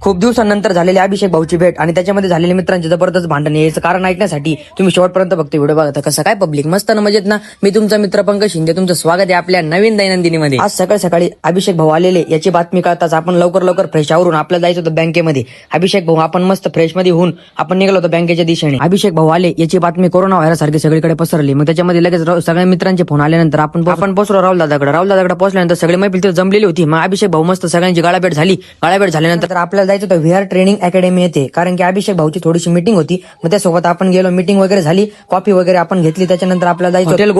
खूप दिवसांनंतर झालेली अभिषेक भाऊची भेट आणि त्याच्यामध्ये झालेले मित्रांचे जबरदस्त भांडण याचं कारण ऐकण्यासाठी तुम्ही शेवटपर्यंत बघतो व्हिडिओ बघा. कसं काय पब्लिक मस्त ना मजेत ना. मी तुमचा मित्र पंकज शिंदे, तुमचं स्वागत आहे आपल्या नवीन दैनंदिनीमध्ये. आज सकाळी सकाळी अभिषेक भाऊ आलेले याची बातमी कळताच आपण लवकर फ्रेश आवरून आपल्याला जायचं होतं बँकेमध्ये. अभिषेक भाऊ आपण मस्त फ्रेश मध्ये होऊन आपण निघालो होतो बँकेच्या दिशेने. अभिषेक भाऊ आले याची बातमी कोरोना व्हायरस सारखी सगळीकडे पसरली. मग त्याच्यामध्ये लगेच सगळ्या मित्रांचे फोन आल्यानंतर आपण पोहोचलो राहुल दादाकडे पोहोचल्यानंतर सगळी मैफिल तिथे जमलेली होती. मग अभिषेक भाऊ मस्त सगळ्यांची गाळाभेट झाल्यानंतर आपल्याला जायचं होतं व्हीआर ट्रेनिंग अकॅडमी येते, कारण की अभिषेक भाऊची थोडीशी मीटिंग होती. मग त्यासोबत आपण गेलो, मीटिंग वगैरे झाली, कॉफी वगैरे आपण घेतली. त्याच्यानंतर आपल्याला जायचं हॉटेल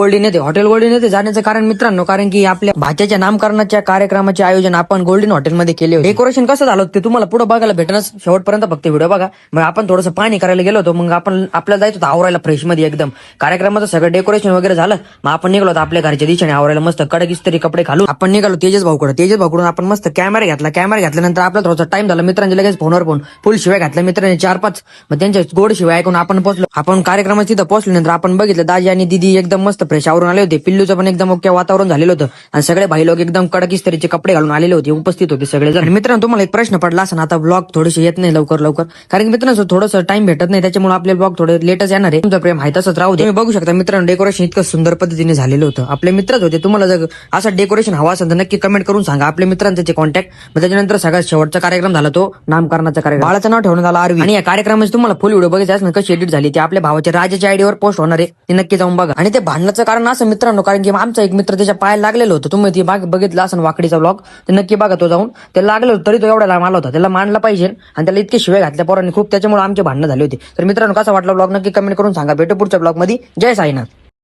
गोल्डन येते जाण्याचं कारण मित्रांनो, कारण की आपल्या भाच्याच्या नामकरणाच्या कार्यक्रमाचे आयोजन आपण गोल्डन हॉटेलमध्ये केले होते. डेकोरेशन कसं झालं ते तुम्हाला पुढे बघायला भेटणार, शेवटपर्यंत फक्त व्हिडिओ बघा. मग आपण थोडंसं पाणी करायला गेलो होतो. मग आपल्याला जायचं होतं आवरायला फ्रेश मध्ये एकदम. कार्यक्रमाचं सगळं डेकोरेशन वगैरे झालं. मग आपण निघालो होतो आपल्या घरच्या दिशेने आवरायला मस्त कडक इस्त्री कपडे घालून आपण निघालो तेजस भाऊकडून आपण मस्त कॅमेरा घेतल्यानंतर आपला थोडासा टाइम झाला. मित्रांचे लगेच फोनवर फोन फुल शिवाय घातल्या मित्रांनी 4-5. मग त्यांच्या गोड शिवाय ऐकून आपण पोहोचलो. आपण कार्यक्रमात तिथं पोहोचल्यानंतर आपण बघितलं दाजी आणि दीदी एकदम मस्त फ्रेश आवरून आले होते. पिल्लूचं पण एकदम ओके वातावरण झालेलं होतं आणि सगळे भाई लोक एकदम कडक इस्त्रीचे कपडे घालून आलेले होते, उपस्थित होते सगळे जण. मित्रांनो तुम्हाला एक प्रश्न पडला असं आता ब्लॉग थोडेसे येत नाही लवकर कारण की मित्रांनो थोडंसं टाइम भेटत नाही, त्याच्यामुळे आपले ब्लॉग थोडे लेटच येणार आहे. तुमचं प्रेम आहे तसंच राहू दे. तुम्ही बघू शकता मित्रांनो डेकोरेशन इतकं सुंदर पद्धतीने झालेलं होतं. आपले मित्रच होते. तुम्हाला जर असं डेकोरेशन हवा असेल तर नक्की कमेंट करून सांगा आपल्या मित्रांचे कॉन्टॅक्ट. मग त्याच्यानंतर सगळ्यात शेवटचा कार्यक्रम झाला तो नामकरणाचा कार्यक्रम. बाळाचं नाव ठेवण्यात आलं आरवी. आणि या कार्यक्रमाची तुम्हाला फुल व्हिडिओ बघायचा असेल कशी एडिट झाली ते आपल्या भावाच्या राजाच्या आयडीवर पोस्ट होणार आहे, ते नक्की जाऊन बघा. आणि ते भांडणाचं कारण असं मित्रांनो, कारण की आमचा एक मित्र त्याच्या पायाला लागलेलं होतं. तुम्ही ते बघितलं असं वाकडीचा ब्लॉग, ते नक्की बघा तो जाऊन. ते लागलं होतं तरी तो एवढा लांब आला होता. त्याला मानला पाहिजे आणि त्याला इतके शिवाय घातल्या पोरांनी खूप, त्याच्यामुळे आमचे भांडणं झाले होते. तर मित्रांनो कसा वाटला ब्लॉग नक्की कमेंट करून सांगा. भेटू पुढच्या ब्लॉग मध्ये. जय साईनाथ.